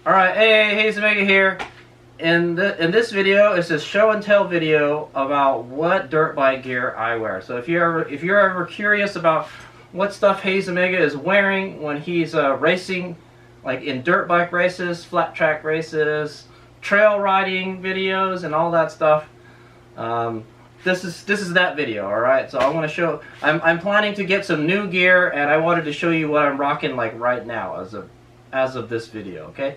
Alright, hey, HadesOmega here. In this video, it's a show and tell video about what dirt bike gear I wear. So if you're ever curious about what stuff HadesOmega is wearing when he's racing, like in dirt bike races, flat track races, trail riding videos, and all that stuff, this is that video. All right. So I want to show. I'm planning to get some new gear, and I wanted to show you what I'm rocking like right now as of this video. Okay.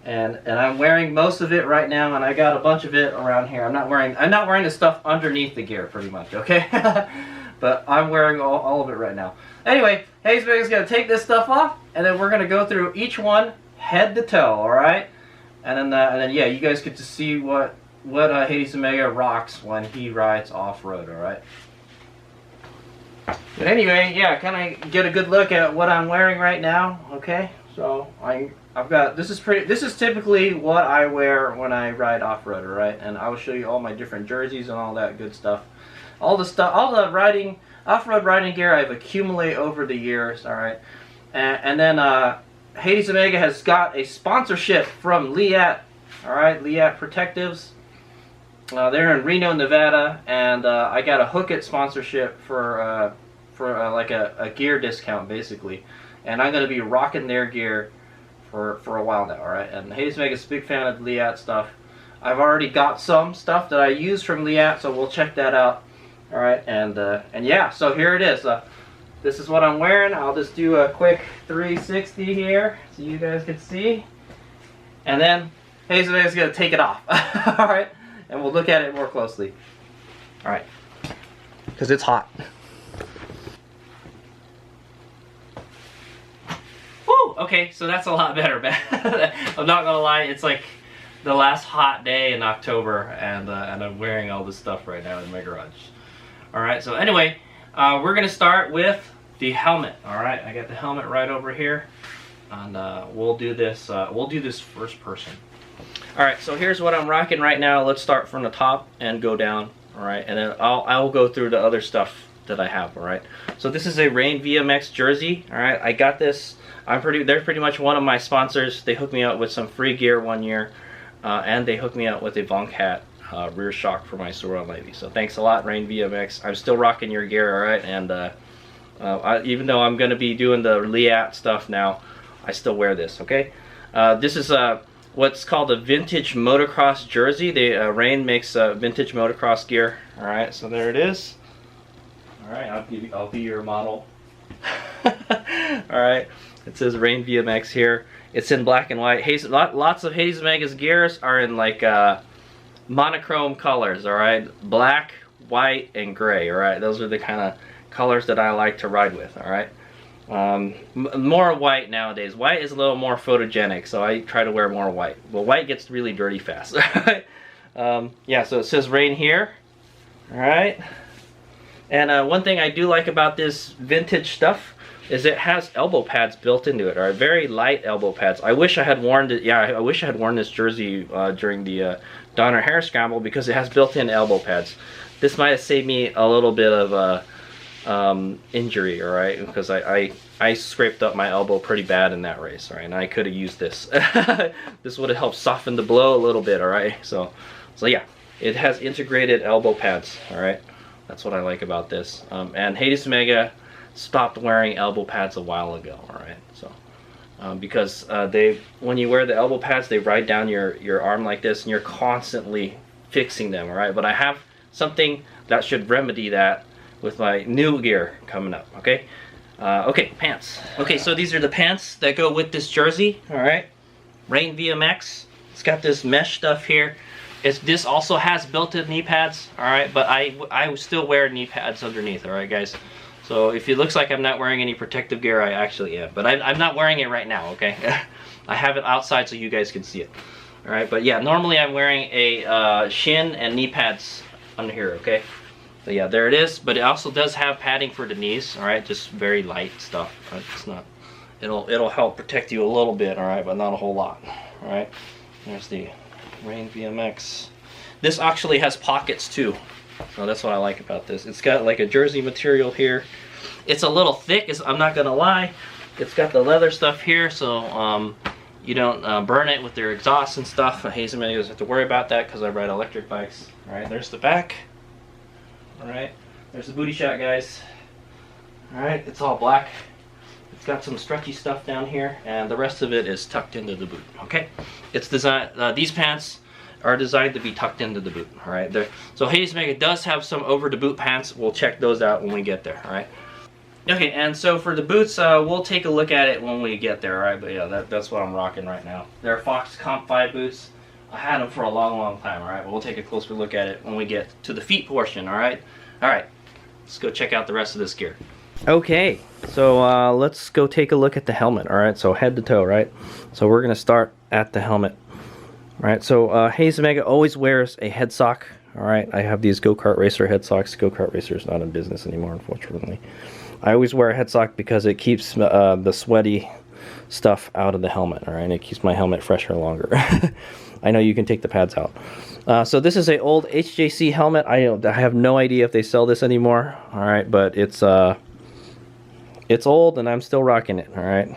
And I'm wearing most of it right now, and I got a bunch of it around here. I'm not wearing the stuff underneath the gear, pretty much, okay? But I'm wearing all of it right now. Anyway, HadesOmega's gonna take this stuff off, and then we're gonna go through each one head to toe, all right? And then yeah, you guys get to see what HadesOmega rocks when he rides off road, all right? But anyway, yeah, kind of get a good look at what I'm wearing right now, okay? So I've got this is typically what I wear when I ride off-road, all right? And I will show you all my different jerseys and all that good stuff. All the off-road riding gear I've accumulated over the years, all right? And then HadesOmega has got a sponsorship from Liat, all right? Liat Protectives. They're in Reno, Nevada, and I got a Hook It sponsorship for like a gear discount, basically. And I'm going to be rocking their gear for a while now, alright? And HadesOmega's a big fan of Liat stuff. I've already got some stuff that I use from Liat, so we'll check that out. Alright, and yeah, so here it is. This is what I'm wearing. I'll just do a quick 360 here so you guys can see. And then HadesOmega's going to take it off. Alright, and we'll look at it more closely. Alright, because it's hot. Okay, so that's a lot better, man. I'm not gonna lie, it's like the last hot day in October, and I'm wearing all this stuff right now in my garage. Alright, so anyway, we're gonna start with the helmet. Alright, I got the helmet right over here, and we'll do this first person. Alright, so here's what I'm rocking right now. Let's start from the top and go down. Alright, and then I'll go through the other stuff that I have. Alright, so this is a Rain VMX jersey. Alright, I got this. They're pretty much one of my sponsors. They hooked me up with some free gear one year, and they hooked me up with a Von Cat rear shock for my Soron Levy. So thanks a lot, Rain VMX. I'm still rocking your gear, all right? And even though I'm going to be doing the Liat stuff now, I still wear this, okay? This is what's called a vintage motocross jersey. Rain makes vintage motocross gear, all right? So there it is. All right, I'll be your model. All right. It says Rain VMX here. It's in black and white. Lots of HadesOmega's gears are in like monochrome colors, alright? Black, white, and gray, alright? Those are the kind of colors that I like to ride with, alright? More white nowadays. White is a little more photogenic, so I try to wear more white. But white gets really dirty fast, alright? Yeah, so it says Rain here, alright? And one thing I do like about this vintage stuff is it has elbow pads built into it, or very light elbow pads. I wish I had worn it. Yeah, I wish I had worn this jersey during the Donner Hare Scramble, because it has built-in elbow pads. This might have saved me a little bit of injury, all right? Because I scraped up my elbow pretty bad in that race, all right? And I could have used this. This would have helped soften the blow a little bit, all right? So yeah, it has integrated elbow pads, all right? That's what I like about this. And HadesOmega stopped wearing elbow pads a while ago, alright? So because when you wear the elbow pads, they ride down your arm like this, and you're constantly fixing them, alright? But I have something that should remedy that with my new gear coming up, okay? Okay, pants. Okay, so these are the pants that go with this jersey, alright? Rain VMX. It's got this mesh stuff here. This also has built-in knee pads, alright? But I still wear knee pads underneath, alright guys? So if it looks like I'm not wearing any protective gear, I actually am. But I'm not wearing it right now, okay? I have it outside so you guys can see it. Alright, but yeah, normally I'm wearing a shin and knee pads under here, okay? So yeah, there it is. But it also does have padding for the knees, alright? Just very light stuff. Right? It's not, it'll help protect you a little bit, alright? But not a whole lot, alright? There's the Rain VMX. This actually has pockets too. So that's what I like about this. It's got like a jersey material here. It's a little thick, I'm not gonna lie. It's got the leather stuff here, so you don't burn it with their exhaust and stuff. HadesOmega's doesn't have to worry about that because I ride electric bikes. All right, there's the back. All right, there's the booty shot, guys. All right, it's all black. It's got some stretchy stuff down here, and the rest of it is tucked into the boot. Okay, it's designed. These pants are designed to be tucked into the boot. All right, so HadesOmega does have some over the boot pants. We'll check those out when we get there. All right. Okay, and so for the boots, we'll take a look at it when we get there. All right, but yeah, that's what I'm rocking right now. They're Fox Comp 5 boots. I had them for a long time. All right, but we'll take a closer look at it when we get to the feet portion. All right. Let's go check out the rest of this gear. Okay, so let's go take a look at the helmet. All right, so head to toe, right? So we're gonna start at the helmet. All right, so HadesOmega always wears a head sock. All right, I have these go-kart racer head socks. Go-kart racer is not in business anymore, unfortunately. I always wear a head sock because it keeps the sweaty stuff out of the helmet. All right, and it keeps my helmet fresher longer. I know you can take the pads out. So this is an old HJC helmet. I have no idea if they sell this anymore. All right, but it's old and I'm still rocking it. All right,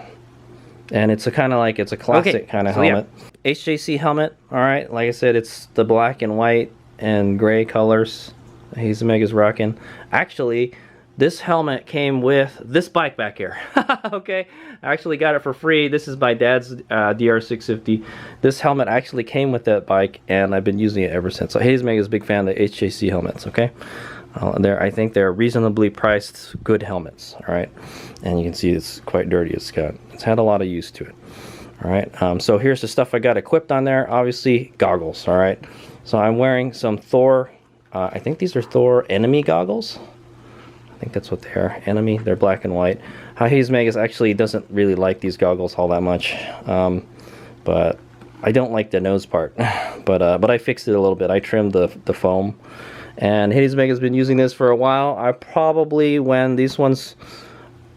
and it's a kind of like, it's a classic kind of helmet. Yeah. HJC helmet. All right, like I said, it's the black and white and gray colors HadesOmega's rocking. Actually, this helmet came with this bike back here. Okay, I actually got it for free. This is my dad's DR650. This helmet actually came with that bike, and I've been using it ever since. So HadesOmega is a big fan of the HJC helmets. Okay, I think they're reasonably priced, good helmets. All right, and you can see it's quite dirty. It's had a lot of use to it. All right, so here's the stuff I got equipped on there. Obviously, goggles. All right, so I'm wearing some Thor. I think these are Thor Enemy goggles. I think that's what they are. Enemy. They're black and white. HadesOmega's actually doesn't really like these goggles all that much, but I don't like the nose part. but I fixed it a little bit. I trimmed the foam, and HadesOmega's been using this for a while. I probably, when these ones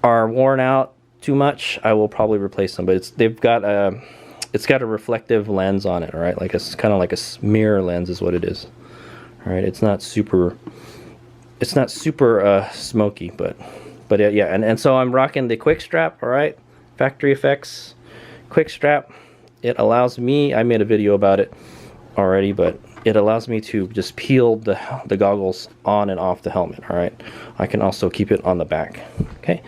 are worn out too much, I will probably replace them. But it's got a reflective lens on it. All right, like it's kind of like a mirror lens is what it is. All right, it's not super smoky, but yeah, and so I'm rocking the quick strap. All right, Factory Effects quick strap. It allows me, I made a video about it already, but it allows me to just peel the goggles on and off the helmet. All right, I can also keep it on the back. Okay,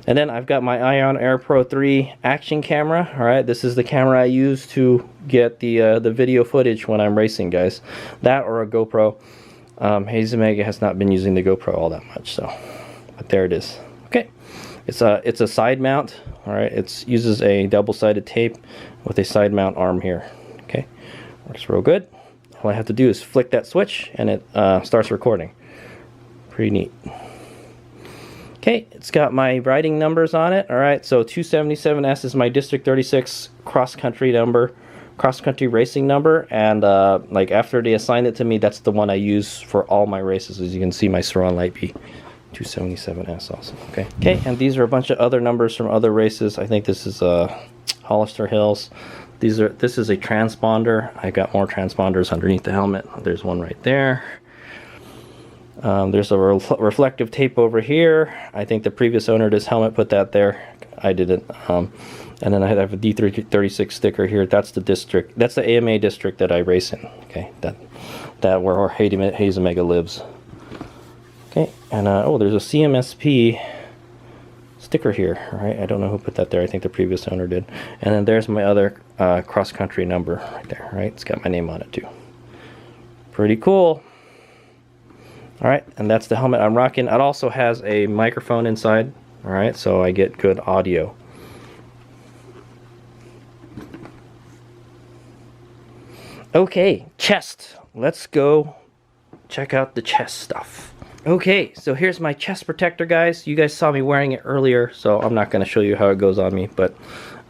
and then I've got my Ion Air Pro 3 action camera. All right, this is the camera I use to get the video footage when I'm racing, guys. That or a GoPro. HadesOmega has not been using the GoPro all that much, so, but there it is. Okay, it's a side mount. All right, it uses a double-sided tape with a side mount arm here. Okay, works real good. All I have to do is flick that switch, and it starts recording. Pretty neat. Okay, it's got my riding numbers on it. All right, so 277S is my District 36 cross-country number. Cross-country racing number, and like after they assigned it to me, that's the one I use for all my races. As you can see, my Saron Lightby 277S also. Okay, and these are a bunch of other numbers from other races. I think this is Hollister Hills. This is a transponder. I got more transponders underneath the helmet. There's one right there. There's a reflective tape over here. I think the previous owner of this helmet put that there. I didn't. And then I have a D336 sticker here. That's the district. That's the AMA district that I race in. Okay, that where HadesOmega lives. Okay, and oh, there's a CMSP sticker here. All right, I don't know who put that there. I think the previous owner did. And then there's my other cross-country number right there. Right, it's got my name on it too. Pretty cool. All right, and that's the helmet I'm rocking. It also has a microphone inside. All right, so I get good audio. Okay, chest. Let's go check out the chest stuff. Okay, so here's my chest protector, guys. You guys saw me wearing it earlier, so I'm not going to show you how it goes on me, but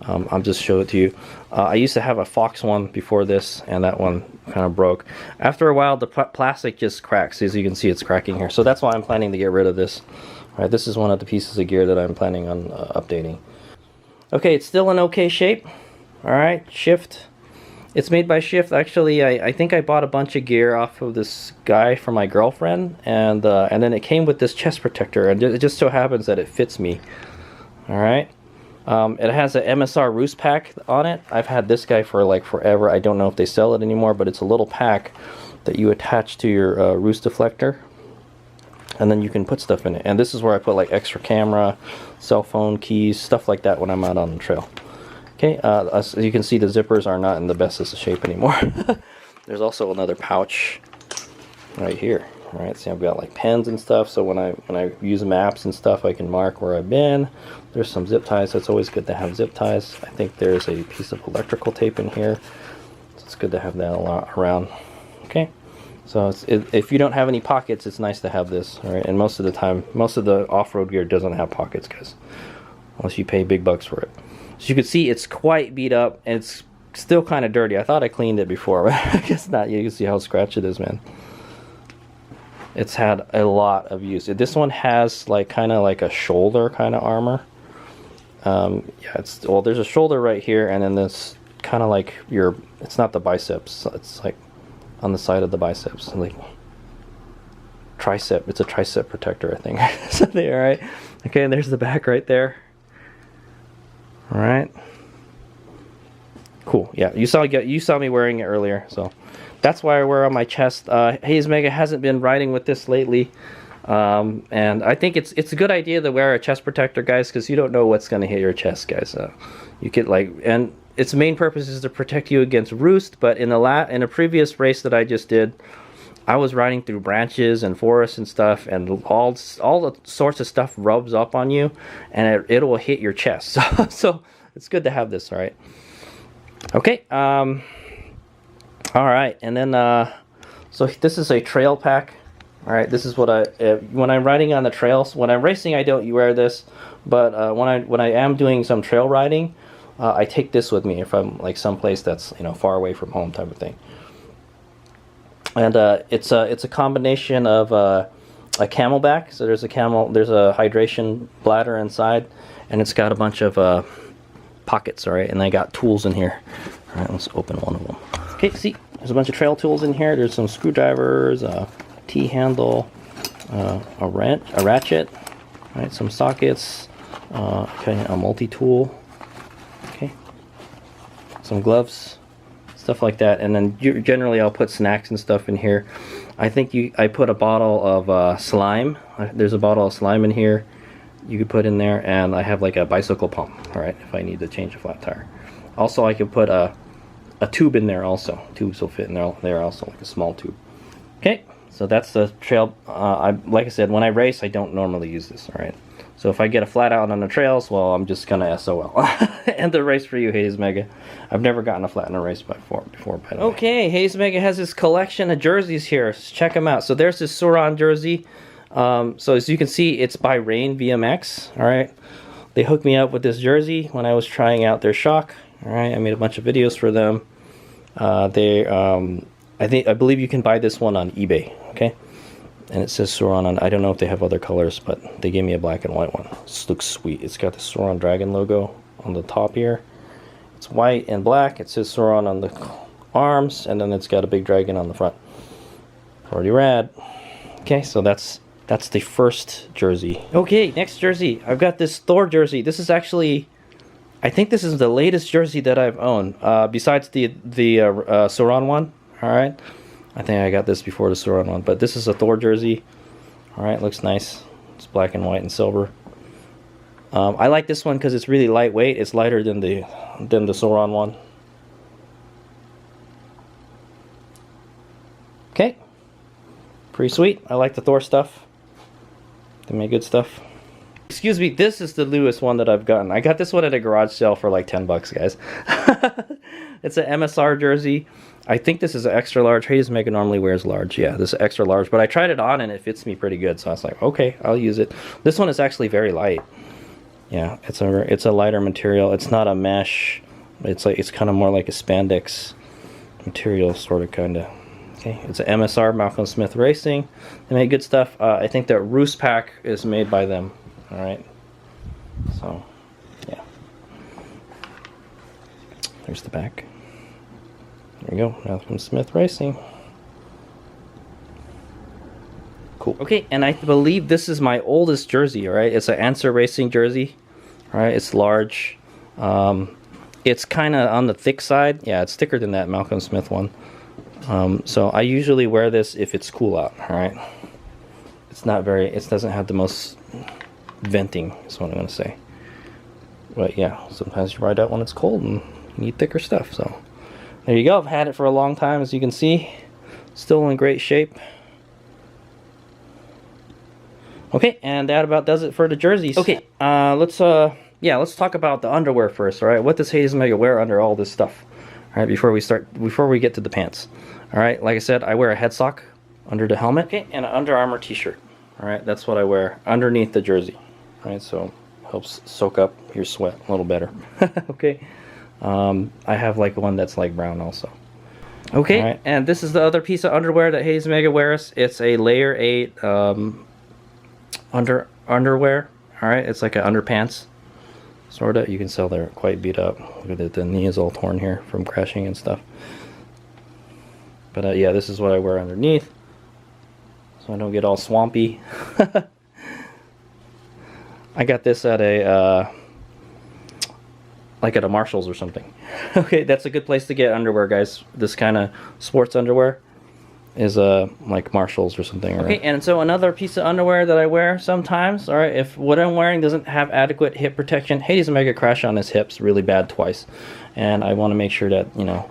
I'll just show it to you. I used to have a Fox one before this, and that one kind of broke. After a while, the plastic just cracks. As you can see, it's cracking here. So that's why I'm planning to get rid of this. All right, this is one of the pieces of gear that I'm planning on updating. Okay, it's still in okay shape. All right, Shift. It's made by Shift. Actually, I think I bought a bunch of gear off of this guy for my girlfriend, and then it came with this chest protector, and it just so happens that it fits me. All right, It has an MSR roost pack on it. I've had this guy for like forever. I don't know if they sell it anymore, but it's a little pack that you attach to your roost deflector, and then you can put stuff in it. And this is where I put like extra camera, cell phone, keys, stuff like that when I'm out on the trail. Okay, as you can see, the zippers are not in the best of shape anymore. There's also another pouch right here. All right, see, I've got like pens and stuff, so when I use maps and stuff, I can mark where I've been. There's some zip ties, so it's always good to have zip ties. I think there's a piece of electrical tape in here, so it's good to have that around. Okay, so if you don't have any pockets, it's nice to have this. All right, and most of the time, most of the off-road gear doesn't have pockets, guys, unless you pay big bucks for it. So you can see it's quite beat up, and it's still kind of dirty. I thought I cleaned it before, but I guess not. You can see how scratched it is, man. It's had a lot of use. This one has like kind of like a shoulder kind of armor. Yeah, well, there's a shoulder right here, and then this kind of like it's not the biceps. It's like on the side of the biceps, like tricep. It's a tricep protector, I think. So there, right? Okay, and there's the back right there. All right. Cool. Yeah, you saw me wearing it earlier, so. That's why I wear on my chest. HadesOmega hasn't been riding with this lately, and I think it's a good idea to wear a chest protector, guys, because you don't know what's going to hit your chest, guys. You could and its main purpose is to protect you against roost. But in a previous race that I just did, I was riding through branches and forests and stuff, and all the sorts of stuff rubs up on you, and it will hit your chest. So it's good to have this. All right. Okay. All right, and then so this is a trail pack. All right, this is what when I'm riding on the trails. When I'm racing, I don't wear this, but when I am doing some trail riding, I take this with me if I'm like someplace that's far away from home type of thing. And it's a combination of a camelback. So there's a hydration bladder inside, and it's got a bunch of pockets. All right, and I got tools in here. All right, let's open one of them. Okay, see, there's a bunch of trail tools in here. There's some screwdrivers, a T-handle, a ratchet, right? Some sockets, okay, a multi-tool, okay, some gloves, stuff like that. And then generally I'll put snacks and stuff in here. I think I put a bottle of slime. There's a bottle of slime in here you could put in there, and I have like a bicycle pump, all right, if I need to change a flat tire. Also, I could put a tube in there also. Tubes will fit in there also, like a small tube. Okay, so that's the trail. Like I said, when I race, I don't normally use this, all right? So if I get a flat out on the trails, well, I'm just gonna SOL. End the race for you, HadesOmega. I've never gotten a flat in a race before, by the way. Okay, HadesOmega has this collection of jerseys here. Check them out. So there's this Sauron jersey. So as you can see, it's by Rain VMX, all right? They hooked me up with this jersey when I was trying out their shock. All right, I made a bunch of videos for them. I believe you can buy this one on eBay. Okay, and it says Sauron on. I don't know if they have other colors, but they gave me a black and white one. This looks sweet. It's got the Sauron dragon logo on the top here. It's white and black. It says Sauron on the arms, and then it's got a big dragon on the front. Pretty rad. Okay, so that's the first jersey. Okay, next jersey. I've got this Thor jersey. This is actually, I think this is the latest jersey that I've owned, besides the Sauron one. All right, I think I got this before the Sauron one, but this is a Thor jersey. All right, looks nice. It's black and white and silver. I like this one because it's really lightweight. It's lighter than the Sauron one. Okay, pretty sweet. I like the Thor stuff. They make good stuff. Excuse me, this is the newest one that I've gotten. I got this one at a garage sale for like 10 bucks, guys. It's an MSR jersey. I think this is an extra large. HadesOmega normally wears large. Yeah, this is extra large. But I tried it on and it fits me pretty good. So I was like, okay, I'll use it. This one is actually very light. Yeah, it's a lighter material. It's not a mesh. It's kind of more like a spandex material, sort of, kind of. Okay, it's an MSR, Malcolm Smith Racing. They make good stuff. I think that Roost Pack is made by them. All right. So, yeah. There's the back. There we go, Malcolm Smith Racing. Cool. Okay, and I believe this is my oldest jersey. All right, it's an Answer Racing jersey. All right, it's large. It's kind of on the thick side. Yeah, it's thicker than that Malcolm Smith one. So I usually wear this if it's cool out. All right, it's not very. It doesn't have the most venting. Is what I'm gonna say. But yeah, sometimes you ride out when it's cold and you need thicker stuff. So there you go. I've had it for a long time, as you can see. Still in great shape. Okay, and that about does it for the jerseys. Okay, let's talk about the underwear first. All right, what does Hades Omega wear under all this stuff? All right, before we get to the pants. All right, like I said, I wear a head sock under the helmet. Okay, and an Under Armour t-shirt. All right, that's what I wear underneath the jersey. All right, so helps soak up your sweat a little better. Okay, I have like one that's like brown also. Okay, right. And this is the other piece of underwear that Hades Omega wears. It's a layer 8 underwear. All right, it's like an underpants, sort of. You can tell they're quite beat up. Look at it, the knee is all torn here from crashing and stuff. But yeah, this is what I wear underneath, so I don't get all swampy. I got this at a like at a Marshall's or something. Okay, that's a good place to get underwear, guys. This kind of sports underwear is like Marshall's or something. Okay, and so another piece of underwear that I wear sometimes, all right, if what I'm wearing doesn't have adequate hip protection. Hades Omega crashed on his hips really bad twice, and I want to make sure that, you know,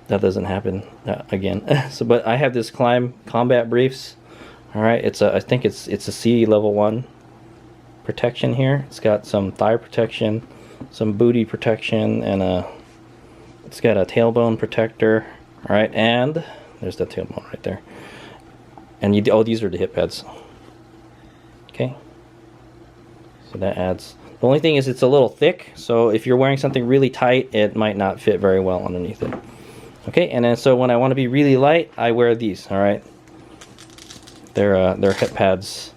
that doesn't happen again. So, but I have this combat briefs. All right, it's a, I think it's a C level 1 protection here. It's got some thigh protection, some booty protection, and it's got a tailbone protector. All right, and there's the tailbone right there. And oh, these are the hip pads. Okay, so that adds. The only thing is it's a little thick, so if you're wearing something really tight, it might not fit very well underneath it. Okay, and then so when I want to be really light, I wear these. All right, they're hip pads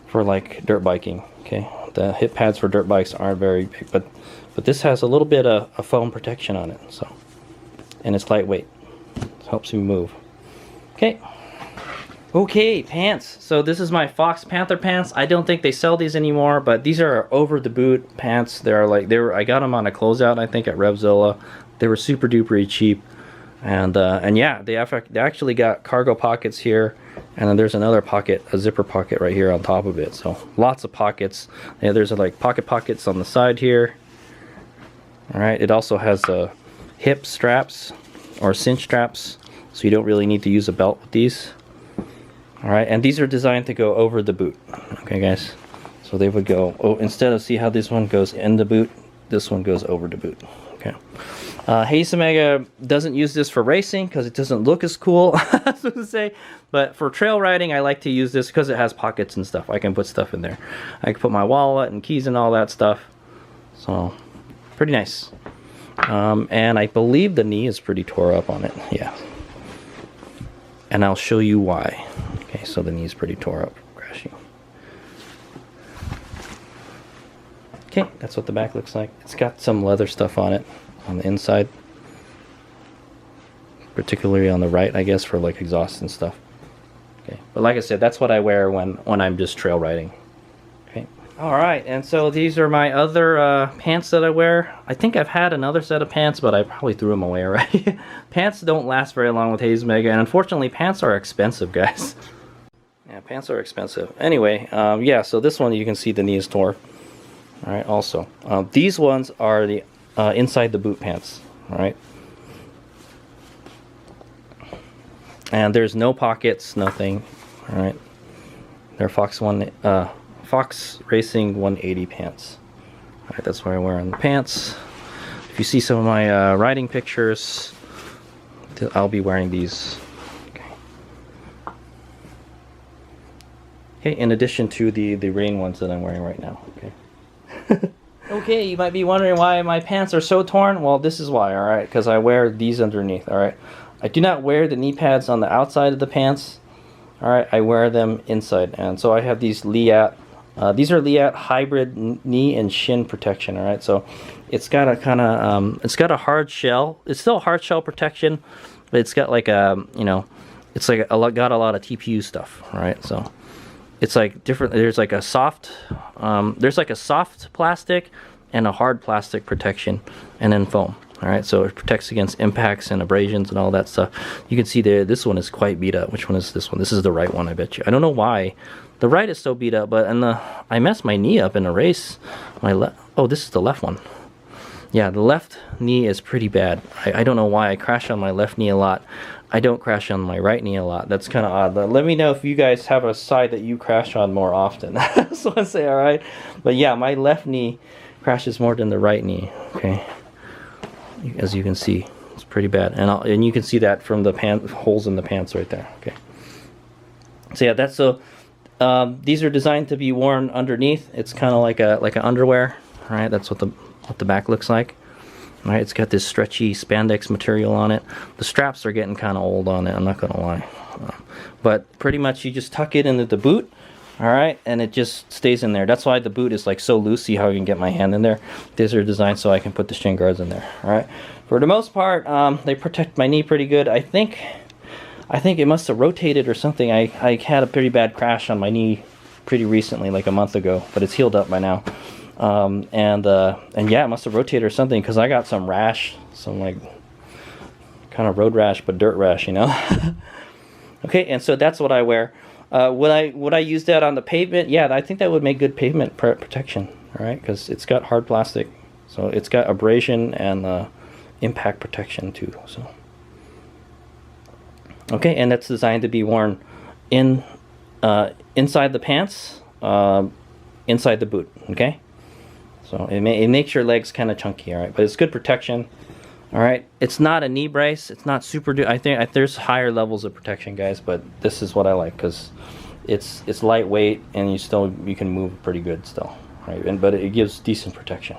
for like dirt biking. Okay, the hip pads for dirt bikes aren't very big, but this has a little bit of a foam protection on it. So, and it's lightweight. It helps you move. Okay. Okay, pants. So this is my Fox Panther pants. I don't think they sell these anymore, but these are over the boot pants. They're like I got them on a closeout, I think, at Revzilla. They were super duper cheap, and yeah, they actually got cargo pockets here, and then there's another pocket, a zipper pocket right here on top of it. So lots of pockets. Yeah, there's like pockets on the side here. All right. It also has hip straps or cinch straps, so you don't really need to use a belt with these. All right, and these are designed to go over the boot. Okay, guys, so they would go, oh, instead of, see how this one goes in the boot, this one goes over the boot. Okay. Hades Omega doesn't use this for racing because it doesn't look as cool, so to say, but for trail riding I like to use this because it has pockets and stuff. I can put stuff in there. I can put my wallet and keys and all that stuff, so pretty nice. And I believe the knee is pretty tore up on it. Yeah, and I'll show you why. Okay, so the knee's pretty tore up, crashing. Okay, that's what the back looks like. It's got some leather stuff on it on the inside, particularly on the right, I guess, for like exhaust and stuff. Okay, but like I said, that's what I wear when I'm just trail riding. Okay. All right, and so these are my other pants that I wear. I think I've had another set of pants, but I probably threw them away already. Pants don't last very long with Hades Omega, and unfortunately, pants are expensive, guys. Yeah, pants are expensive. Anyway, yeah, so this one you can see the knee is torn. All right, also. These ones are the inside the boot pants, all right? And there's no pockets, nothing, all right? They're Fox Racing 180 pants. All right, that's what I wear on the pants. If you see some of my riding pictures, I'll be wearing these. Okay, in addition to the rain ones that I'm wearing right now. Okay. Okay, you might be wondering why my pants are so torn. Well, this is why, alright, because I wear these underneath, alright. I do not wear the knee pads on the outside of the pants, alright, I wear them inside. And so I have these Liat, these are Liat hybrid knee and shin protection, alright. So it's got a kind of, it's got a hard shell. It's still hard shell protection, but it's got like a, you know, it's like got a lot of TPU stuff, alright. So it's like different. There's like a soft plastic and a hard plastic protection, and then foam. All right, so it protects against impacts and abrasions and all that stuff. You can see there, this one is quite beat up. Which one is this one? This is the right one, I bet you. I don't know why the right is so beat up, but I messed my knee up in a race. Oh, this is the left one. Yeah, the left knee is pretty bad. I don't know why. I crash on my left knee a lot. I don't crash on my right knee a lot. That's kind of odd. Let me know if you guys have a side that you crash on more often. So I say, all right. But yeah, my left knee crashes more than the right knee. Okay. As you can see, it's pretty bad, and you can see that from the holes in the pants right there. Okay. So yeah, that's these are designed to be worn underneath. It's kind of like an underwear. All right, that's what the back looks like. All right, it's got this stretchy spandex material on it. The straps are getting kind of old on it. I'm not gonna lie, but pretty much you just tuck it into the boot. All right, and it just stays in there. That's why the boot is like so loose. See how I can get my hand in there? These are designed so I can put the shin guards in there. All right, for the most part, they protect my knee pretty good. I think it must have rotated or something. I had a pretty bad crash on my knee pretty recently, like a month ago, but it's healed up by now. And yeah, it must have rotated or something, because I got some rash, some like kind of road rash, but dirt rash, you know. Okay, and so that's what I wear. Would I use that on the pavement? Yeah, I think that would make good pavement protection. All right, because it's got hard plastic, so it's got abrasion and impact protection too. So okay, and that's designed to be worn inside the pants, inside the boot. Okay, so it makes your legs kind of chunky. All right, but it's good protection. All right, it's not a knee brace. It's not super. I think there's higher levels of protection, guys, but this is what I like because it's lightweight and you can move pretty good still, right? But it gives decent protection.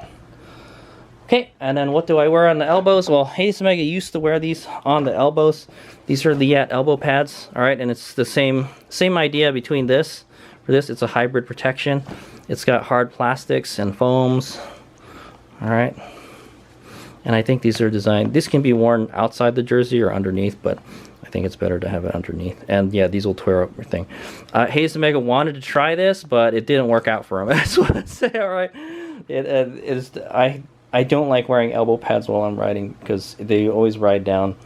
Okay, and then what do I wear on the elbows? Well, Hades Omega used to wear these on the elbows. These are the elbow pads. All right, and it's the same idea between this. For this, it's a hybrid protection. It's got hard plastics and foams. All right. And I think these are designed, this can be worn outside the jersey or underneath, but I think it's better to have it underneath. And yeah, these will tear up everything. Hades Omega wanted to try this, but it didn't work out for him. That's what I say, all right? I don't like wearing elbow pads while I'm riding because they always ride down.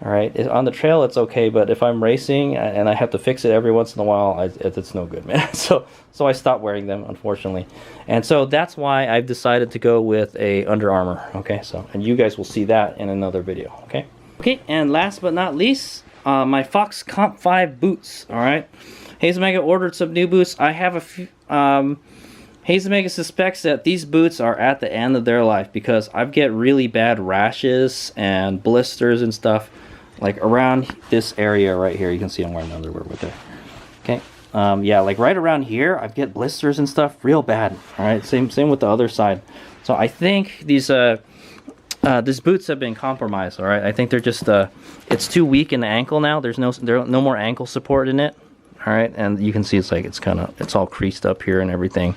All right, on the trail it's okay, but if I'm racing and I have to fix it every once in a while, it's no good, man. So I stopped wearing them, unfortunately, and so that's why I've decided to go with a Under Armour. Okay, and you guys will see that in another video. Okay, and last but not least, my Fox Comp 5 boots. All right, Hades Omega ordered some new boots. I have a few. Hades Omega suspects that these boots are at the end of their life because I get really bad rashes and blisters and stuff. Like around this area right here, you can see I'm wearing underwear right there. Okay, yeah, like right around here, I get blisters and stuff real bad. All right, same with the other side. So I think these boots have been compromised. All right, I think they're just it's too weak in the ankle now. There's no more ankle support in it. All right, and you can see it's all creased up here and everything.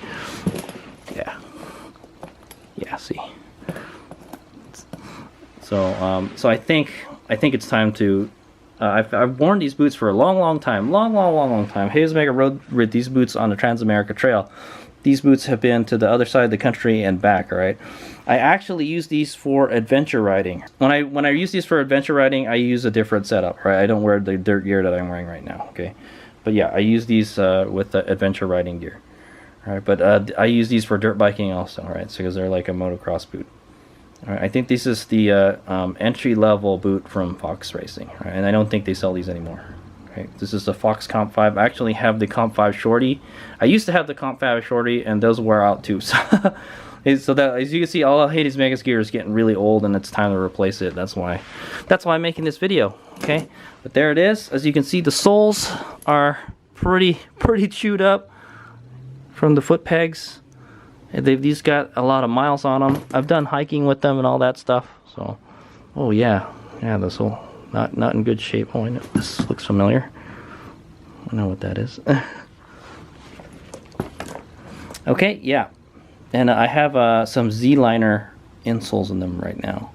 Yeah, see. So I think it's time to. I've worn these boots for a long time. Hades Omega rode with these boots on the Trans-America Trail. These boots have been to the other side of the country and back. All right. I actually use these for adventure riding. When I use these for adventure riding, I use a different setup. Right. I don't wear the dirt gear that I'm wearing right now. Okay. But yeah, I use these with the adventure riding gear. All right. But I use these for dirt biking also. All right. So because they're like a motocross boot. All right, I think this is the entry-level boot from Fox Racing, right? And I don't think they sell these anymore. Okay, this is the Fox Comp 5. I actually have the Comp 5 Shorty. I used to have the Comp 5 Shorty, and those wear out too. So that, as you can see, all of Hades Omega's gear is getting really old, and it's time to replace it. That's why I'm making this video. Okay, but there it is. As you can see, the soles are pretty chewed up from the foot pegs. These got a lot of miles on them. I've done hiking with them and all that stuff. So, oh yeah, this whole not in good shape. Oh, I know this looks familiar. I know what that is. Okay, yeah, and I have some Z-liner insoles in them right now.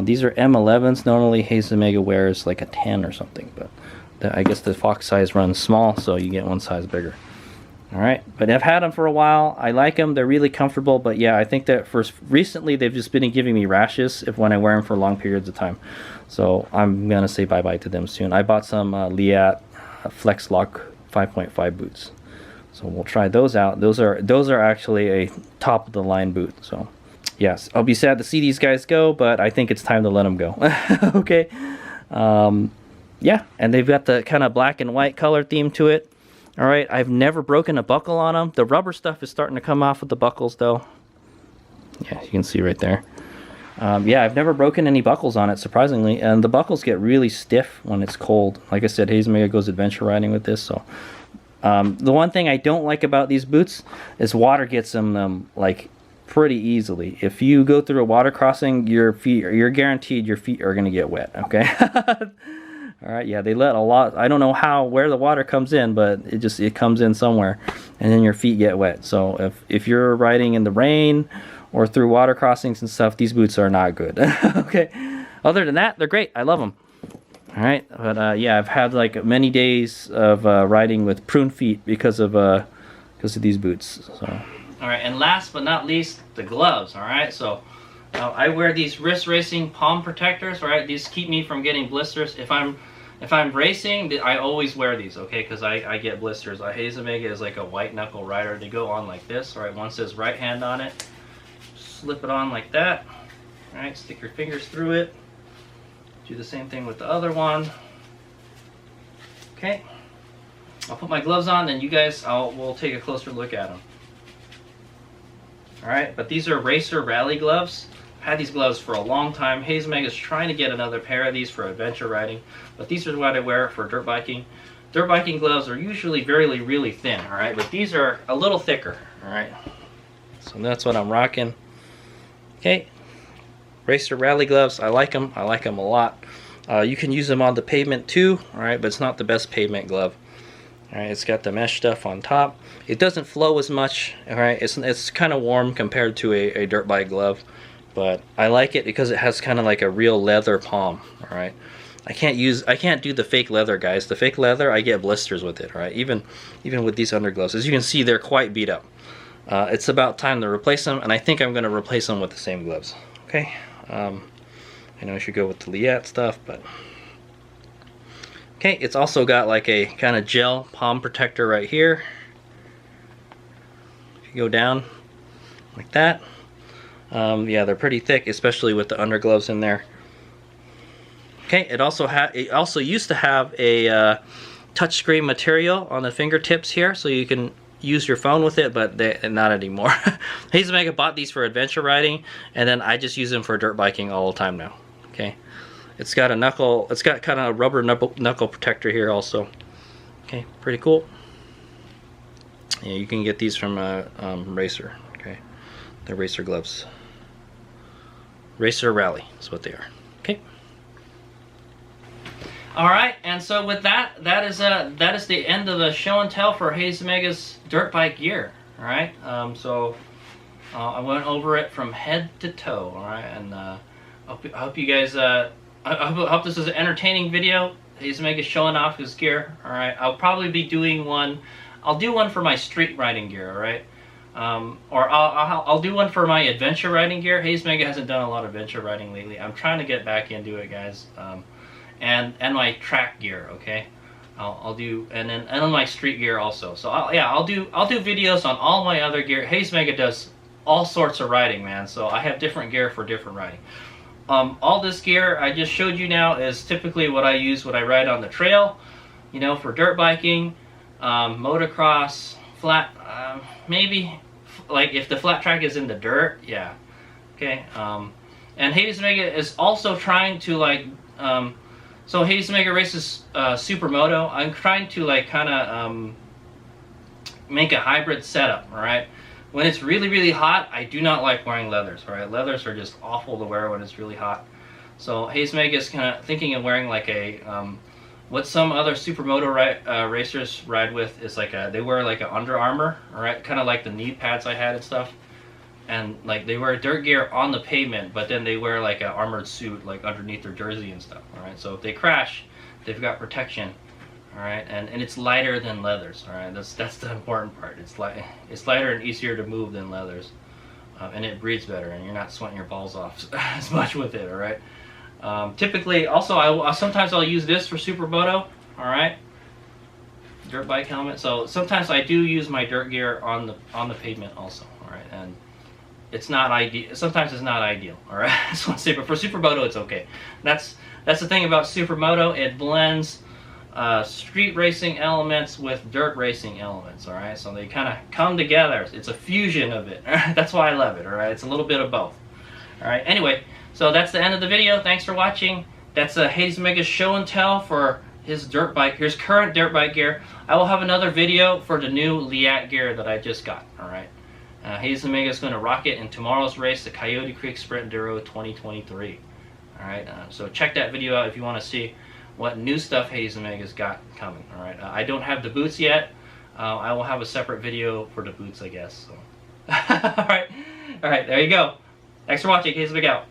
These are M11s. Normally, Hades Omega wears like a 10 or something, but I guess the Fox size runs small, so you get one size bigger. All right, but I've had them for a while. I like them. They're really comfortable. But yeah, I think that recently they've just been giving me rashes when I wear them for long periods of time. So I'm gonna say bye-bye to them soon. I bought some Liat Flex Lock 5.5 boots. So we'll try those out. Those are actually a top of the line boot. So yes, I'll be sad to see these guys go, but I think it's time to let them go. Okay. Yeah, and they've got the kind of black and white color theme to it. All right, I've never broken a buckle on them. The rubber stuff is starting to come off with the buckles though. Yeah, you can see right there. Yeah, I've never broken any buckles on it, surprisingly, and the buckles get really stiff when it's cold. Like I said, HadesOmega goes adventure riding with this, so the one thing I don't like about these boots is water gets in them like pretty easily. If you go through a water crossing, you're guaranteed your feet are gonna get wet. Okay. All right. Yeah, they let a lot. I don't know where the water comes in, but it comes in somewhere, and then your feet get wet. So if you're riding in the rain or through water crossings and stuff, these boots are not good. Okay. Other than that, they're great. I love them. All right, but yeah, I've had like many days of riding with prune feet because of these boots. So. All right, and last but not least, the gloves. All right, so I wear these wrist racing palm protectors. All right, these keep me from getting blisters. If I'm racing, I always wear these. Okay, because I get blisters. HadesOmega is like a white knuckle rider. They go on like this. All right, one says right hand on it. Slip it on like that. All right, stick your fingers through it. Do the same thing with the other one. Okay, I'll put my gloves on, then you guys, we'll take a closer look at them. All right, but these are Racer Rally gloves. I've had these gloves for a long time. HadesOmega is trying to get another pair of these for adventure riding, but these are what I wear for dirt biking. Dirt biking gloves are usually really thin, all right, but these are a little thicker, all right. So that's what I'm rocking. Okay. Racer Rally gloves, I like them. I like them a lot. You can use them on the pavement too, all right, but it's not the best pavement glove. All right, it's got the mesh stuff on top. It doesn't flow as much, all right. It's kind of warm compared to a dirt bike glove, but I like it because it has kind of like a real leather palm, all right. I can't do the fake leather, guys. The fake leather, I get blisters with it, all right. Even with these undergloves, as you can see, they're quite beat up. It's about time to replace them, and I think I'm going to replace them with the same gloves. Okay. I know I should go with the Liat stuff, but okay, it's also got like a kind of gel palm protector right here. If you go down like that, yeah, they're pretty thick, especially with the undergloves in there. Okay, it also used to have a touchscreen material on the fingertips here, so you can use your phone with it, but not anymore. HadesOmega bought these for adventure riding, and then I just use them for dirt biking all the time now. Okay, it's got kind of a rubber knuckle protector here also. Okay, pretty cool. Yeah, you can get these from Racer. Okay, they're Racer gloves. Racer Rally is what they are. Okay. All right, and so with that is the end of the show and tell for HadesOmega's dirt bike gear. All right, so I went over it from head to toe. All right, and I hope you guys I hope this is an entertaining video. HadesOmega's showing off his gear. All right, I'll probably be doing one. I'll do one for my street riding gear. All right, or I'll do one for my adventure riding gear. HadesOmega hasn't done a lot of adventure riding lately. I'm trying to get back into it, guys. And my track gear, okay. I'll do and my street gear also. So I'll do videos on all my other gear. HadesOmega does all sorts of riding, man. So I have different gear for different riding. All this gear I just showed you now is typically what I use when I ride on the trail. You know, for dirt biking, motocross, flat, maybe like if the flat track is in the dirt, yeah. Okay. And HadesOmega is also trying to like. So HadesOmega races Supermoto. I'm trying to like kind of make a hybrid setup. All right. When it's really hot, I do not like wearing leathers. All right. Leathers are just awful to wear when it's really hot. So HadesOmega is kind of thinking of wearing like a what some other Supermoto racers ride with is like they wear like an Under Armour. All right. Kind of like the knee pads I had and stuff. And like they wear dirt gear on the pavement, but then they wear like an armored suit like underneath their jersey and stuff. All right, so if they crash, they've got protection All right, and it's lighter than leathers. All right, that's the important part. It's lighter and easier to move than leathers, and it breathes better, and you're not sweating your balls off as much with it. All right. Typically, also sometimes I'll use this for supermoto. All right, dirt bike helmet. So sometimes I do use my dirt gear on the pavement also. All right, and it's not ideal. Sometimes it's not ideal. All right, I just want to say, but for supermoto, it's okay. That's the thing about supermoto. It blends street racing elements with dirt racing elements. All right, so they kind of come together. It's a fusion of it. That's why I love it. All right, it's a little bit of both. All right. Anyway, so that's the end of the video. Thanks for watching. That's a HadesOmega's show and tell for his dirt bike, his current dirt bike gear. I will have another video for the new Liat gear that I just got. All right. HadesOmega is going to rock it in tomorrow's race, the Coyote Creek Sprint Enduro 2023. All right, so check that video out if you want to see what new stuff HadesOmega's got coming. All right, I don't have the boots yet. I will have a separate video for the boots, I guess. So. All right, there you go. Thanks for watching. HadesOmega out.